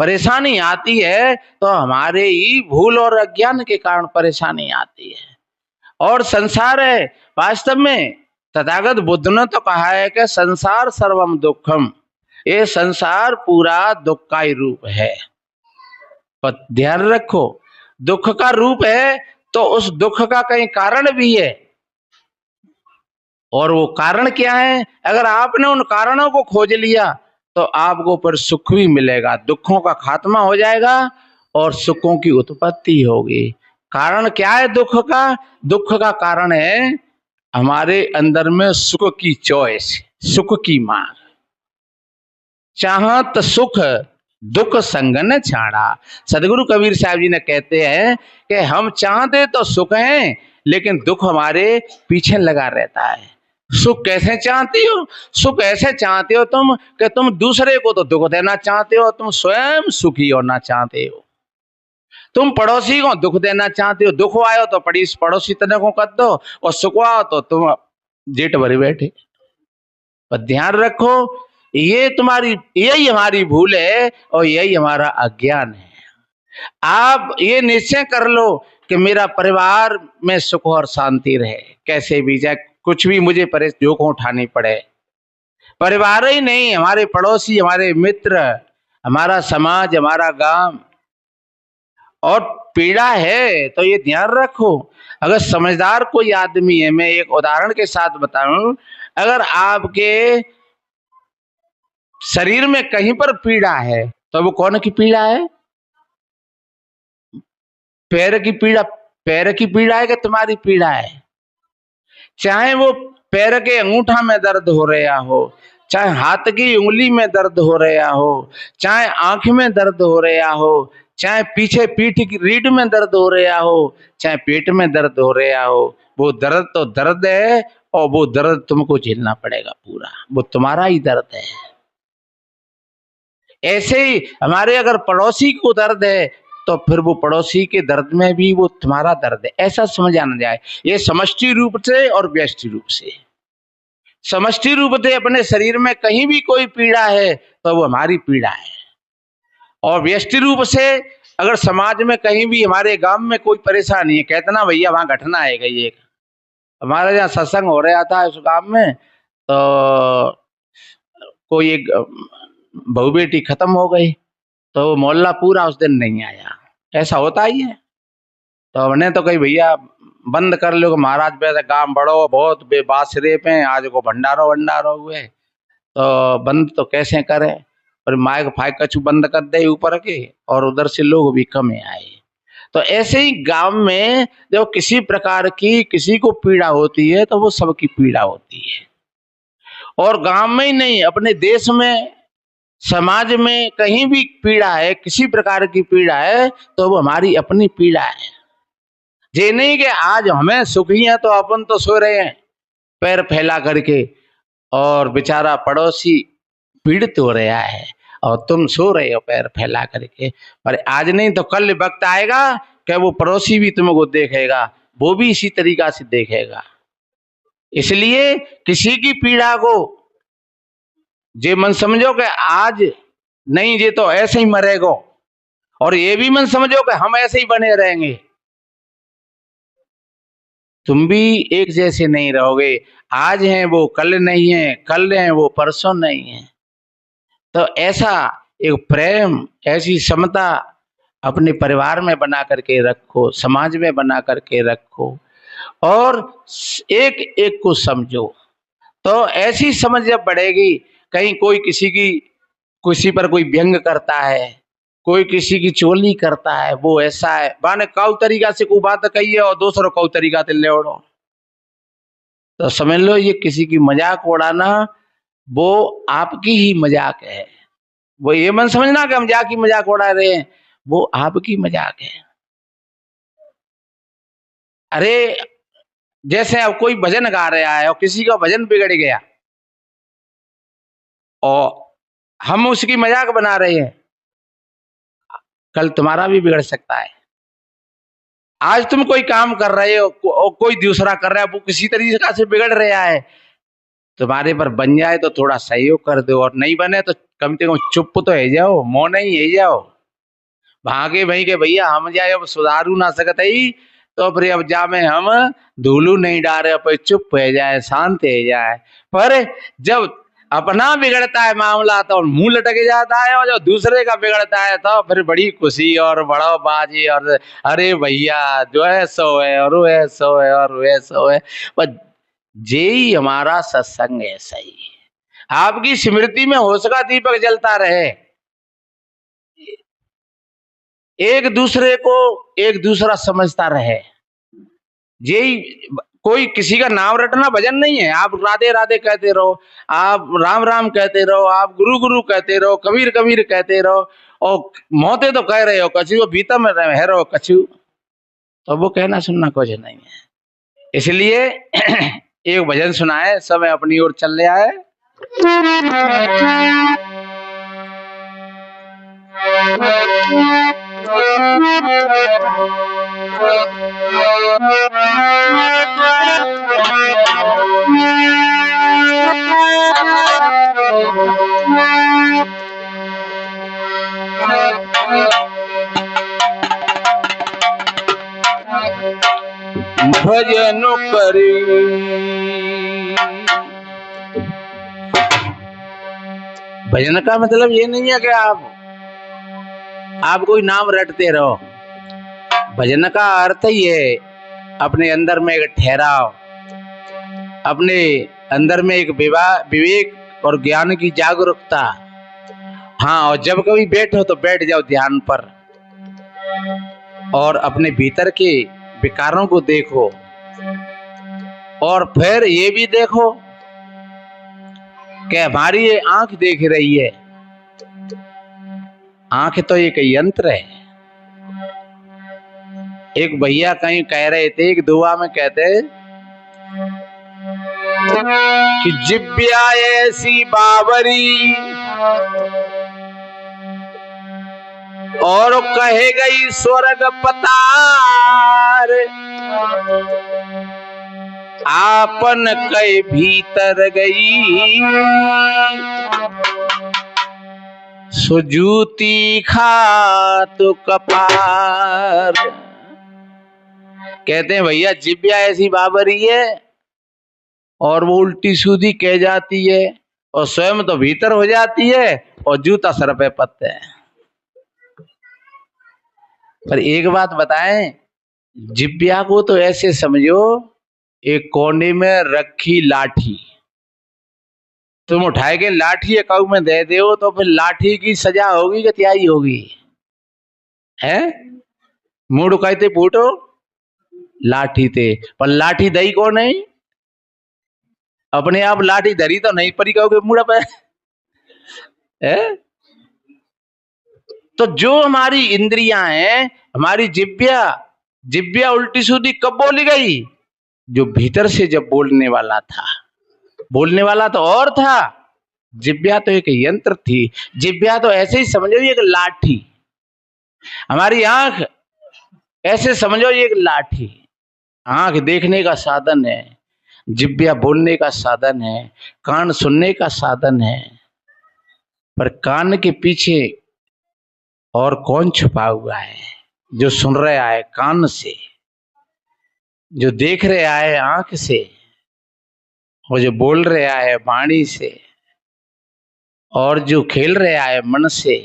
परेशानी आती है तो हमारे ही भूल और अज्ञान के कारण परेशानी आती है। और संसार है वास्तव में, तथागत बुद्ध ने तो कहा है कि संसार सर्वम दुखम, ये संसार पूरा दुख का ही रूप है। पर ध्यान रखो, दुख का रूप है तो उस दुख का कहीं कारण भी है, और वो कारण क्या है? अगर आपने उन कारणों को खोज लिया तो आपको फिर सुख भी मिलेगा, दुखों का खात्मा हो जाएगा और सुखों की उत्पत्ति होगी। कारण क्या है दुख का? दुख का कारण है हमारे अंदर में सुख की चॉइस, सुख की मांग। चाहत सुख दुख संग न छाड़ा। सदगुरु कबीर साहब जी ने कहते हैं कि हम चाहते तो सुख हैं, लेकिन दुख हमारे पीछे लगा रहता है। सुख कैसे चाहती हो? सुख ऐसे चाहते हो तुम कि तुम दूसरे को तो दुख देना चाहते हो, तुम स्वयं सुखी होना चाहते हो। तुम पड़ोसी को दुख देना चाहते हो, दुख आयो तो पड़ोसी तने को कर दो, और सुख आओ तो तुम जेठ भरे बैठे। पर ध्यान रखो, ये तुम्हारी, यही हमारी भूल है और यही हमारा अज्ञान है। आप ये निश्चय कर लो कि मेरा परिवार में सुख और शांति रहे, कैसे भी जाए, कुछ भी मुझे जोखिम उठानी पड़े। परिवार ही नहीं, हमारे पड़ोसी, हमारे मित्र, हमारा समाज, हमारा गांव, और पीड़ा है तो ये ध्यान रखो। अगर समझदार कोई आदमी है, मैं एक उदाहरण के साथ बताऊं, अगर आपके शरीर में कहीं पर पीड़ा है तो वो कौन की पीड़ा है? पैर की पीड़ा, पैर की पीड़ा है कि तुम्हारी पीड़ा है? चाहे वो पैर के अंगूठा में दर्द हो रहा हो, चाहे हाथ की उंगली में दर्द हो रहा हो, चाहे आंख में दर्द हो रहा हो, चाहे पीछे पीठ की रीढ़ में दर्द हो रहा हो, चाहे पेट में दर्द हो रहा हो, वो दर्द तो दर्द है, और वो दर्द तुमको झेलना पड़ेगा पूरा, वो तुम्हारा ही दर्द है। ऐसे ही हमारे अगर पड़ोसी को दर्द है तो फिर वो पड़ोसी के दर्द में भी वो तुम्हारा दर्द है, ऐसा समझ आना जाए। ये समष्टि रूप से और व्यष्टि रूप से। समष्टि रूप से अपने शरीर में कहीं भी कोई पीड़ा है तो वो हमारी पीड़ा है, और व्यष्टि रूप से अगर समाज में कहीं भी, हमारे गांव में कोई परेशानी है, कहते ना भैया वहां घटना है गई एक, हमारे यहाँ सत्संग हो रहा था उस गांव में, तो कोई एक बहू बेटी खत्म हो गई तो मोहल्ला पूरा उस दिन नहीं आया। ऐसा होता ही है। तो हमने तो कही भैया बंद कर लो, महाराज वैसे काम बढ़ो बहुत बेबासरे पे, आज को भंडारो हुए तो बंद तो कैसे करें, और माइक फाइक कछु बंद कर दे ऊपर के, और उधर से लोग भी कम आए। तो ऐसे ही गांव में जब किसी प्रकार की किसी को पीड़ा होती है तो वो सबकी पीड़ा होती है। और गांव में ही नहीं, अपने देश में, समाज में कहीं भी पीड़ा है, किसी प्रकार की पीड़ा है तो वो हमारी अपनी पीड़ा है। ये नहीं कि आज हमें सुखी है तो अपन तो सो रहे हैं पैर फैला करके, और बेचारा पड़ोसी पीड़ित हो रहा है और तुम सो रहे हो पैर फैला करके। पर आज नहीं तो कल वक्त आएगा कि वो पड़ोसी भी तुमको देखेगा, वो भी इसी तरीका से देखेगा। इसलिए किसी की पीड़ा को जे मन समझो कि आज नहीं, ये तो ऐसे ही मरेगो, और ये भी मन समझो कि हम ऐसे ही बने रहेंगे, तुम भी एक जैसे नहीं रहोगे। आज हैं वो कल नहीं है, कल हैं वो परसों नहीं है। तो ऐसा एक प्रेम, ऐसी समता अपने परिवार में बना करके रखो, समाज में बना करके रखो, और एक एक को समझो। तो ऐसी समझ जब बढ़ेगी, कहीं कोई किसी पर कोई व्यंग करता है, कोई किसी की चोली करता है, वो ऐसा है बाने कौ तरीका से कोई बात कही है और दूसरों कौ तरीका से ले उड़ो, तो समझ लो ये किसी की मजाक उड़ाना वो आपकी ही मजाक है। वो ये मन समझना कि हम जाकी मजाक उड़ा रहे हैं, वो आपकी मजाक है। अरे जैसे अब कोई भजन गा रहा है और किसी का भजन बिगड़ गया और हम उसकी मजाक बना रहे हैं, कल तुम्हारा भी बिगड़ सकता है। आज तुम कोई काम कर रहे हो और कोई दूसरा कर रहा है, वो किसी तरीके से बिगड़ रहा है, तुम्हारे पर बन जाए तो थोड़ा सहयोग कर दो, और नहीं बने तो कम से कम चुप तो है जाओ, मौन ही है जाओ। भागे भाई के भैया हम जाए अब सुधारू ना सकते ही, तो फिर अब जा में हम धूलू नहीं डारे, अब चुप हो जाए, शांत हो जाए। पर जब अपना बिगड़ता है मामला तो मुंह लटक जाता है, और जब दूसरे का बिगड़ता है तो फिर बड़ी खुशी और बड़ा बाजी, और अरे भैया जो है सो है, और वो है सो है, और वो है सो है। पर यही हमारा सत्संग है। सही, आपकी स्मृति में होश का दीपक जलता रहे, एक दूसरे को एक दूसरा समझता रहे। यही, कोई किसी का नाम रटना भजन नहीं है। आप राधे राधे कहते रहो, आप राम राम कहते रहो, आप गुरु गुरु कहते रहो, कबीर कबीर कहते रहो, और मोते तो कह रहे हो कछु, भीतर में रह रहो कछु, तो वो कहना सुनना कुछ नहीं है। इसलिए एक भजन सुनाए, समय अपनी ओर चल रहा है। भजन करी भजन का मतलब ये नहीं है कि आप कोई नाम रटते रहो। भजन का अर्थ ही है अपने अंदर में एक ठहराव, अपने अंदर में एक विवेक और ज्ञान की जागरूकता। हाँ, और जब कभी बैठो तो बैठ जाओ ध्यान पर, और अपने भीतर के विकारों को देखो, और फिर ये भी देखो कि हमारी ये आंख देख रही है। आंख तो एक यंत्र है। एक भैया कहीं कह रहे थे, एक दुआ में कहते कि जिब्या ऐसी बावरी और कहे गई स्वर्ग पतार, आपन कई भीतर गई सुजूती खा तो कपार। कहते हैं भैया जिब्या ऐसी बाबरी है और वो उल्टी सीधी कह जाती है, और स्वयं तो भीतर हो जाती है, और जूता सर पे पत्ते है। पर एक बात बताएं, जिब्या को तो ऐसे समझो एक कोने में रखी लाठी, तुम उठाए के लाठी अकाउ में दे दो तो फिर लाठी की सजा होगी कि त्याई होगी? है मुड़ कहते फूटो लाठी थे, पर लाठी दई को नहीं, अपने आप लाठी धरी तो नहीं परी कहोगे मुड़ा पे है? तो जो हमारी इंद्रियां हैं, हमारी जिब्या उल्टी सीधी कब बोली गई? जो भीतर से जब बोलने वाला था, बोलने वाला तो और था, जिब्या तो एक यंत्र थी। जिब्या तो ऐसे ही समझो एक लाठी, हमारी आंख ऐसे समझो एक लाठी। आंख देखने का साधन है, जिब्या बोलने का साधन है, कान सुनने का साधन है। पर कान के पीछे और कौन छुपा हुआ है? जो सुन रहा है कान से, जो देख रहा है आंख से, और जो बोल रहा है वाणी से, और जो खेल रहा है मन से,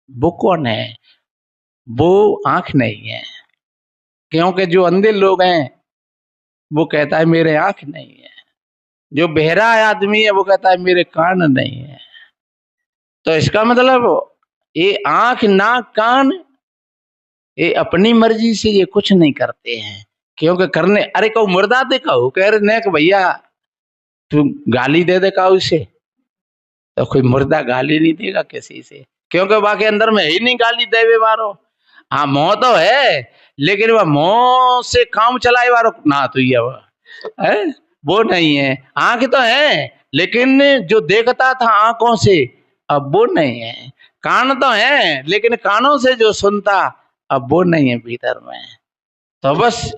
वो कौन है? वो आंख नहीं है। क्योंकि जो अंधे लोग हैं वो कहता है मेरे आंख नहीं है, जो बहरा आदमी है वो कहता है मेरे कान नहीं है। तो इसका मतलब ये आंख नाक कान ये अपनी मर्जी से ये कुछ नहीं करते हैं। क्योंकि करने, अरे कहू मुर्दा दे कहू कह रहे ने कि भैया तू गाली दे दे कहू से, तो कोई मुर्दा गाली नहीं देगा किसी से, क्योंकि बाकी अंदर में ही नहीं गाली देवे वारो। हाँ मोह तो है, लेकिन वह मोह से काम चलाए वारो ना तो ये है वो नहीं है। आंख तो है लेकिन जो देखता था आंखों से अब वो नहीं है। कान तो है लेकिन कानों से जो सुनता अब वो नहीं है भीतर में। तो बस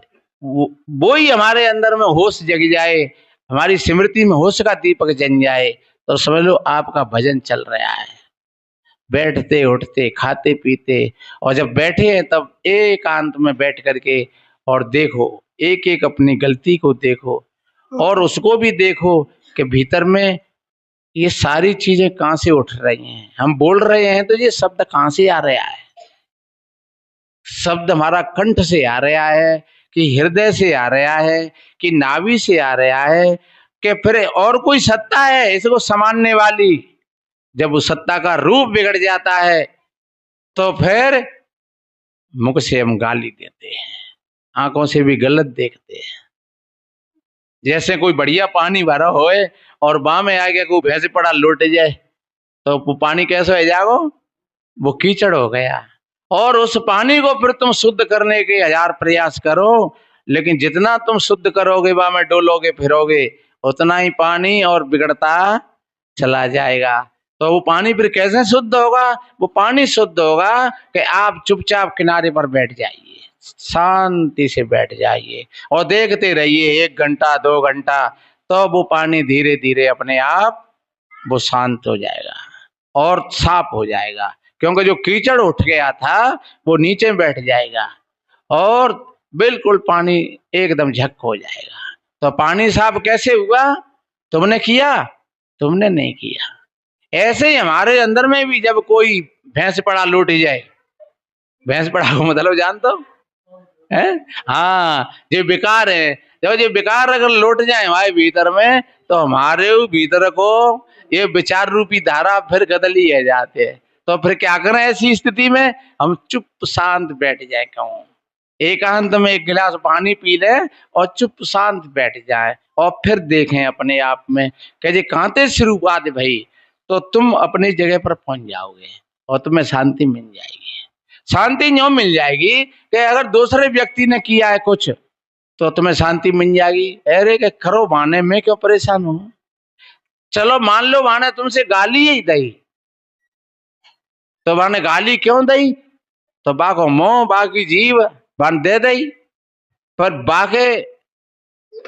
वो ही हमारे अंदर में होश जग जाए, हमारी स्मृति में होश का दीपक जन जाए, तो समझ लो आपका भजन चल रहा है। बैठते उठते खाते पीते, और जब बैठे हैं तब एकांत में बैठ करके और देखो, एक एक अपनी गलती को देखो और उसको भी देखो कि भीतर में ये सारी चीजें कहां से उठ रही हैं। हम बोल रहे हैं तो ये शब्द कहां से आ रहा है? शब्द हमारा कंठ से आ रहा है कि हृदय से आ रहा है कि नाभि से आ रहा है कि फिर और कोई सत्ता है इसको समानने वाली? जब उस सत्ता का रूप बिगड़ जाता है तो फिर मुख से हम गाली देते हैं, आंखों से भी गलत देखते हैं। जैसे कोई बढ़िया पानी भरा होए और बाह में आ गया कोई भैंस पड़ा लौट जाए तो वो पानी कैसे हो जाएगा? वो कीचड़ हो गया। और उस पानी को फिर तुम शुद्ध करने के 1000 प्रयास करो, लेकिन जितना तुम शुद्ध करोगे बाह में डोलोगे फिरोगे उतना ही पानी और बिगड़ता चला जाएगा। तो वो पानी फिर कैसे शुद्ध होगा? वो पानी शुद्ध होगा कि आप चुपचाप किनारे पर बैठ जाइए, शांति से बैठ जाइए और देखते रहिए 1 घंटा 2 घंटा, तो वो पानी धीरे धीरे अपने आप वो शांत हो जाएगा और साफ हो जाएगा। क्योंकि जो कीचड़ उठ गया था वो नीचे बैठ जाएगा और बिल्कुल पानी एकदम झक हो जाएगा। तो पानी साफ कैसे हुआ? तुमने किया? तुमने नहीं किया। ऐसे ही हमारे अंदर में भी जब कोई भैंस पड़ा लौट जाए, भैंस पड़ा को मतलब जानते हो है? हाँ, ये बेकार है। जब ये बेकार अगर लौट जाए हमारे भीतर में तो हमारे भीतर को ये विचार रूपी धारा फिर गदली है जाते हैं। तो फिर क्या करें ऐसी स्थिति में? हम चुप शांत बैठ जाए, कहूँ एकांत में 1 गिलास पानी पी ले और चुप शांत बैठ जाए और फिर देखें अपने आप में कि ये कांते शुरुआत भाई, तो तुम अपनी जगह पर पहुंच जाओगे और तुम्हें शांति मिल जाएगी। शांति यूं मिल जाएगी कि अगर दूसरे व्यक्ति ने किया है कुछ तो तुम्हें शांति मिल जाएगी। अरे के करो बहाने में क्यों परेशान हो? चलो मान लो बहाने तुमसे गाली ही दी, तो बहाने गाली क्यों दी? तो बाको मोह बाकी जीव बन दे दी, पर बाके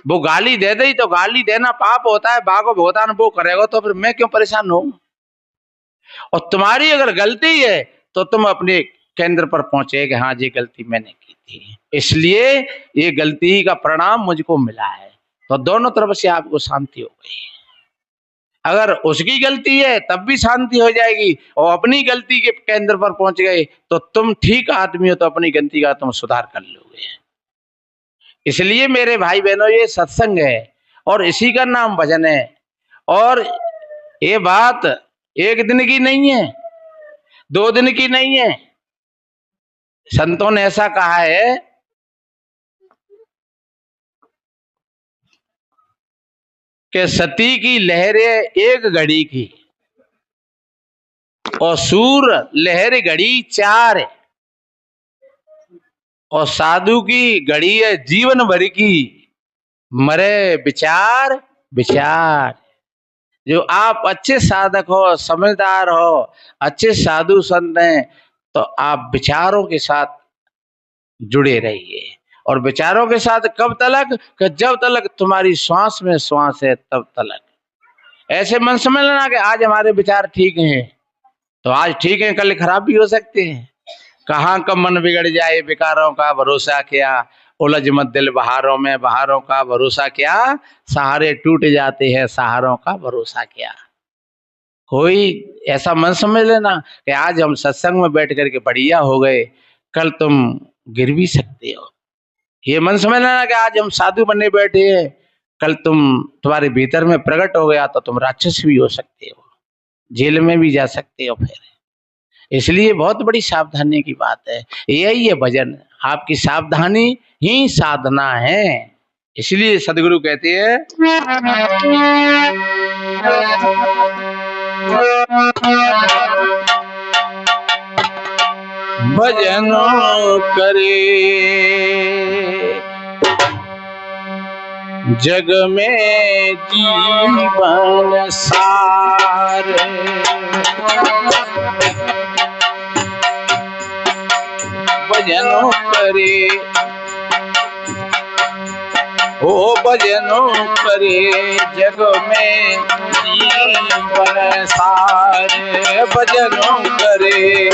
वो गाली दे दी तो गाली देना पाप होता है, बाको भुगतान वो करेगा, तो फिर मैं क्यों परेशान हूं? और तुम्हारी अगर गलती है तो तुम अपने केंद्र पर पहुंचे कि हाँ ये गलती मैंने की थी, इसलिए ये गलती का परिणाम मुझको मिला है। तो दोनों तरफ से आपको शांति हो गई। अगर उसकी गलती है तब भी शांति हो जाएगी और अपनी गलती के केंद्र पर पहुंच गए तो तुम ठीक आदमी हो, तो अपनी गलती का तुम सुधार कर लोगे। इसलिए मेरे भाई बहनों ये सत्संग है और इसी का नाम भजन है। और ये बात 1 दिन की नहीं है, 2 दिन की नहीं है। संतों ने ऐसा कहा है कि सती की लहरें 1 घड़ी की और सूर लहर घड़ी 4, और साधु की घड़ी है जीवन भर की, मरे विचार विचार। जो आप अच्छे साधक हो, समझदार हो, अच्छे साधु संत हैं, तो आप विचारों के साथ जुड़े रहिए। और विचारों के साथ कब तलक? कि जब तलक तुम्हारी श्वास में श्वास है तब तलक। ऐसे मन समझ लेना कि आज हमारे विचार ठीक हैं तो आज ठीक है, कल खराब भी हो सकते हैं। कहाँ कब मन बिगड़ जाए, विकारों का भरोसा क्या, उलझ मत दिल बहारों में, बहारों का भरोसा क्या, सहारे टूट जाते हैं, सहारों का भरोसा क्या। कोई ऐसा मन समझ लेना कि आज हम सत्संग में बैठ करके बढ़िया हो गए, कल तुम गिर भी सकते हो। ये मन समझ लेना कि आज हम साधु बनने बैठे हैं, कल तुम्हारे भीतर में प्रकट हो गया तो तुम राक्षस भी हो सकते हो, जेल में भी जा सकते हो फिर। इसलिए बहुत बड़ी सावधानी की बात है। यही है भजन, आपकी सावधानी ही साधना है। इसलिए सदगुरु कहते हैं भजनों करे जग में जीवन सार, भजनों करे हो भजनो करे जग में जीवन सारे भजनो करे